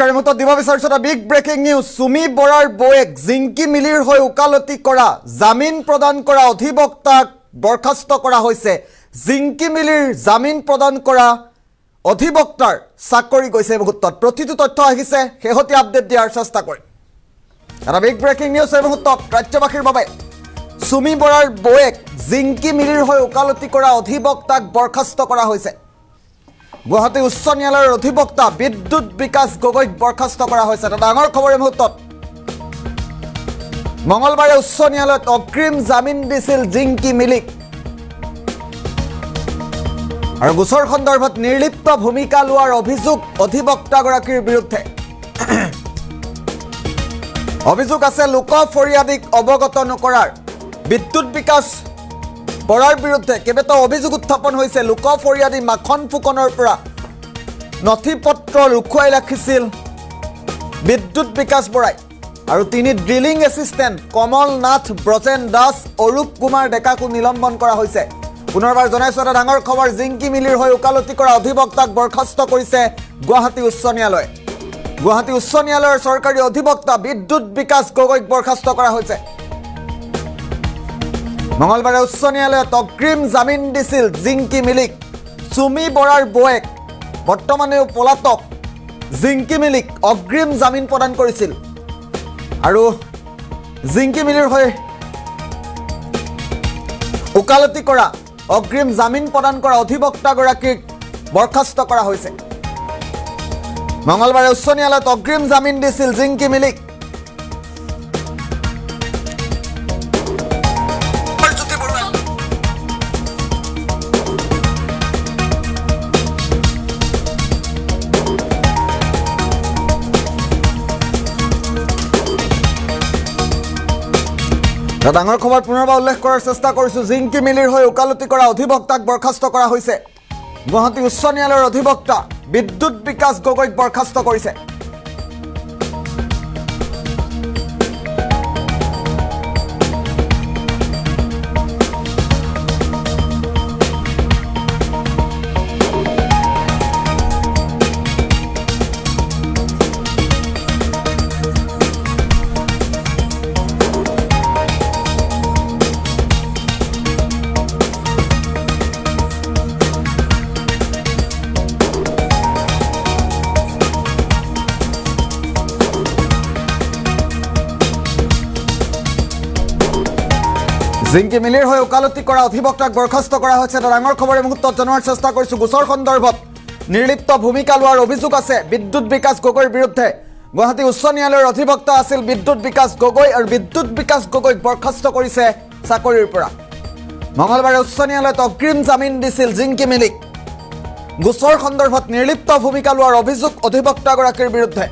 নমস্কাৰ মত দিব বিচাৰিছো এটা বিগ ব্ৰেকিং নিউজ সুমি বৰাৰ বয়েক জিংকি মিলিৰ হৈ উকালতি কৰা জামিন প্ৰদান কৰা অধিবক্তাক বৰখাস্ত কৰা হৈছে জিংকি মিলিৰ জামিন প্ৰদান কৰা অধিবক্তাৰ চাকৰি গৈছে মুহূৰ্তত প্ৰতিটো তথ্য আহিছে হেহতি আপডেট দিয়াৰ চেষ্টা কৰিম এটা বিগ ব্ৰেকিং নিউজ এই মুহূৰ্তত ৰাজ্যবাসীৰ বাবে সুমি বৰাৰ বয়েক জিংকি মিলিৰ হৈ উকালতি কৰা অধিবক্তাক বৰখাস্ত কৰা হৈছে গুৱাহাটী উচ্চ ন্যায়ালয়ৰ অধিবক্তা বিদ্যুৎ বিকাশ গগৈক বৰখাস্ত কৰা হৈছে এটা ডাঙৰ খবৰ এই মুহূৰ্তত মঙলবাৰে উচ্চ ন্যায়ালয়ত অগ্ৰিম জামিন দিছিল জিংকি মিলিক আৰু গোচৰ সন্দৰ্ভত নিৰ্লিপ্ত ভূমিকা লোৱাৰ অভিযোগ অধিবক্তাগৰাকীৰ বিৰুদ্ধে অভিযোগ আছে লোক ফৰিয়াদিক অৱগত নকৰাৰ বিদ্যুৎ বিকাশ বৰাৰ বিৰুদ্ধে কেইবাটাও অভিযোগ উত্থাপন হৈছে লোক ফৰিয়াদি মাখন ফুকনৰ পৰা নথি পত্ৰ লুকুৱাই ৰাখিছিল বিদ্যুৎ বিকাশ বৰাই আৰু তিনি ড্ৰিলিং এছিষ্টেণ্ট কমল নাথ ব্ৰজেন দাস অৰূপ কুমাৰ ডেকাকো নিলম্বন কৰা হৈছে পুনৰবাৰ জনাইছো এটা ডাঙৰ খবৰ জিংকি মিলিৰ হৈ উকালতি কৰা অধিবক্তাক বৰখাস্ত কৰিছে গুৱাহাটী উচ্চ ন্যায়ালয়ে গুৱাহাটী উচ্চ ন্যায়ালয়ৰ চৰকাৰী অধিবক্তা বিদ্যুৎ বিকাশ গগৈক বৰখাস্ত কৰা হৈছে মঙলবাৰে উচ্চ ন্যায়ালয়ত অগ্ৰিম জামিন দিছিল জিংকি মিলিক সুমি বৰাৰ বয়েক বৰ্তমানেও পলাতক জিংকি মিলিক অগ্ৰিম জামিন প্ৰদান কৰিছিল আৰু জিংকি মিলিৰ হৈ উকালতি কৰা অগ্ৰিম জামিন প্ৰদান কৰা অধিবক্তাগৰাকীক বৰখাস্ত কৰা হৈছে মঙলবাৰে উচ্চ ন্যায়ালয়ত অগ্ৰিম জামিন দিছিল জিংকি মিলিক ডাঙৰ খবৰ পুনৰবাৰ উল্লেখ কৰাৰ চেষ্টা কৰিছো জিংকি মিলিৰ হৈ উকালতি কৰা অধিবক্তাক বৰখাস্ত কৰা হৈছে গুৱাহাটী উচ্চ ন্যায়ালয়ৰ অধিবক্তা বিদ্যুৎ বিকাশ গগৈক বৰখাস্ত কৰিছে জিংকি মিলিৰ হৈ উকালতি কৰা অধিবক্তাক বৰখাস্ত কৰা হৈছে এটা ডাঙৰ খবৰ এই মুহূৰ্তত জনোৱাৰ চেষ্টা কৰিছো গোচৰ সন্দৰ্ভত নিৰ্লিপ্ত ভূমিকা লোৱাৰ অভিযোগ আছে বিদ্যুৎ বিকাশ গগৈৰ বিৰুদ্ধে গুৱাহাটী উচ্চ ন্যায়ালয়ৰ অধিবক্তা আছিল বিদ্যুৎ বিকাশ গগৈ আৰু বিদ্যুৎ বিকাশ গগৈক বৰখাস্ত কৰিছে চাকৰিৰ পৰা মঙলবাৰে উচ্চ ন্যায়ালয়ত অগ্ৰিম জামিন দিছিল জিংকি মিলিক গোচৰ সন্দৰ্ভত নিৰ্লিপ্ত ভূমিকা লোৱাৰ অভিযোগ অধিবক্তাগৰাকীৰ বিৰুদ্ধে